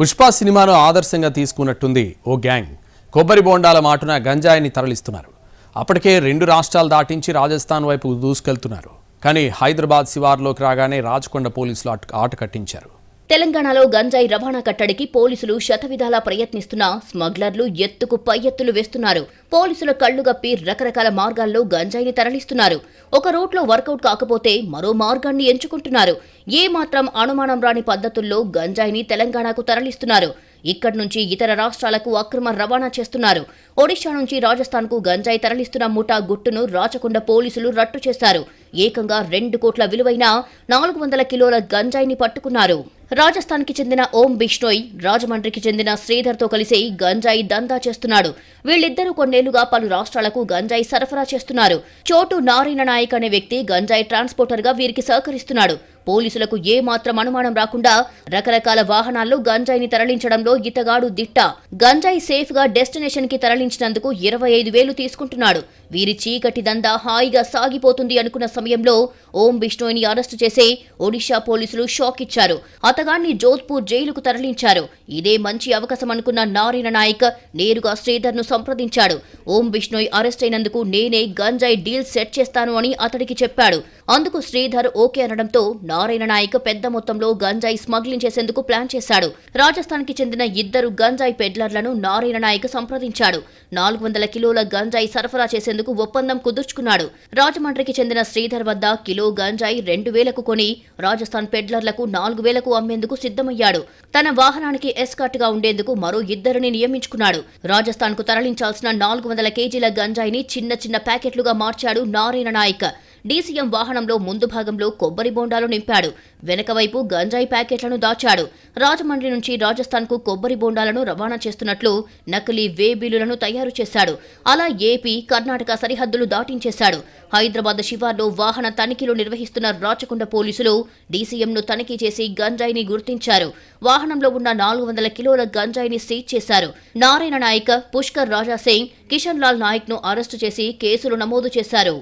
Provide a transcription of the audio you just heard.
పుష్ప సినిమాను ఆదర్శంగా తీసుకున్నట్టుంది ఓ గ్యాంగ్. కొబ్బరి బోండాల మాటున గంజాయిని తరలిస్తున్నారు. అప్పటికే 2 రాష్ట్రాలు దాటించి రాజస్థాన్ వైపు దూసుకెళ్తున్నారు. కానీ హైదరాబాద్ శివార్లోకి రాగానే రాచకొండ పోలీసులు ఆట కట్టించారు. తెలంగాణలో గంజాయి రవాణా కట్టడికి పోలీసులు శతవిధాలా ప్రయత్నిస్తున్నా స్మగ్లర్లు ఎత్తుకు పై ఎత్తులు వేస్తున్నారు. పోలీసుల కళ్లు గప్పి రకరకాల మార్గాల్లో గంజాయిని తరలిస్తున్నారు. ఒక రూట్లో వర్కౌట్ కాకపోతే మరో మార్గాన్ని ఎంచుకుంటున్నారు. ఏ మాత్రం అనుమానం రాని పద్ధతుల్లో గంజాయిని తెలంగాణకు తరలిస్తున్నారు. ఇక్కడి నుంచి ఇతర రాష్ట్రాలకు అక్రమ రవాణా చేస్తున్నారు. ఒడిషా నుంచి రాజస్థాన్కు గంజాయి తరలిస్తున్న ముఠా గుట్టును రాచకొండ పోలీసులు రట్టు చేశారు. ఏకంగా 2 కోట్ల విలువైన 400 కిలోల గంజాయిని పట్టుకున్నారు. రాజస్థాన్కి చెందిన ఓం బిష్ణోయ్, రాజమండ్రికి చెందిన శ్రీధర్తో కలిసి గంజాయి దందా చేస్తున్నాడు. వీళ్ళిద్దరూ కొన్నేళ్లుగా పలు రాష్ట్రాలకు గంజాయి సరఫరా చేస్తున్నారు. చోటు నారాయణ నాయక్ అనే వ్యక్తి గంజాయి ట్రాన్స్పోర్టర్ గా వీరికి సహకరిస్తున్నాడు. పోలీసులకు ఏ మాత్రం అనుమానం రాకుండా రకరకాల వాహనాల్లో గంజాయిని తరలించడంలో ఇతగాడు దిట్ట. గంజాయి సేఫ్ గా డెస్టినేషన్ కి తరలించినందుకు 25,000 తీసుకుంటున్నాడు. వీరి చీకటి దందా హాయిగా సాగిపోతుంది అనుకున్న సమయంలో ఓం బిష్ణోయ్ని అరెస్టు చేసి ఒడిషా పోలీసులు షాక్ ఇచ్చారు. అతగాన్ని జోధ్పూర్ జైలుకు తరలించారు. ఇదే మంచి అవకాశం అనుకున్న నారాయణ నాయక్ నేరుగా శ్రీధర్ ను సంప్రదించాడు. ఓం బిష్ణోయ్ అరెస్ట్ అయినందుకు నేనే గంజాయి డీల్ సెట్ చేస్తాను అని అతడికి చెప్పాడు. అందుకు శ్రీధర్ ఓకే అనడంతో నారాయణ నాయక్ పెద్ద మొత్తంలో గంజాయి స్మగ్లింగ్ చేసేందుకు ప్లాన్ చేశాడు. రాజస్థాన్ కి చెందిన 2 గంజాయి పెడ్లర్లను నారాయణ నాయక్ సంప్రదించాడు. 400 కిలోల గంజాయి సరఫరా చేసేందుకు ఒప్పందం కుదుర్చుకున్నాడు. రాజమండ్రికి చెందిన శ్రీధర్ వద్ద కిలో గంజాయి 2,000కు కొని రాజస్థాన్ పెడ్లర్లకు 4,000కు అమ్మేందుకు సిద్ధమయ్యాడు. తన వాహనానికి ఎస్కార్ట్ గా ఉండేందుకు మరో 2ని నియమించుకున్నాడు. రాజస్థాన్ కు తరలించాల్సిన 400 కేజీల గంజాయిని చిన్న చిన్న ప్యాకెట్లుగా మార్చాడు నారాయణ నాయక్. డీసీఎం వాహనంలో ముందు భాగంలో కొబ్బరి బోండాలు నింపాడు. వెనక వైపు గంజాయి ప్యాకెట్లను దాచాడు. రాజమండ్రి నుంచి రాజస్థాన్కు కొబ్బరి బోండాలను రవాణా చేస్తున్నట్లు నకిలీ వే బిల్లులను తయారు చేశాడు. అలా ఏపీ, కర్ణాటక సరిహద్దులు దాటించేశాడు. హైదరాబాద్ శివార్లో వాహన తనిఖీలు నిర్వహిస్తున్న రాచకొండ పోలీసులు డీసీఎంను తనిఖీ చేసి గంజాయిని గుర్తించారు. వాహనంలో ఉన్న 400 కిలోల గంజాయిని సీజ్ చేశారు. నారాయణ నాయక్, పుష్కర్ రాజా సింగ్, కిషన్ లాల్ నాయక్ ను అరెస్టు చేసి కేసులు నమోదు చేశారు.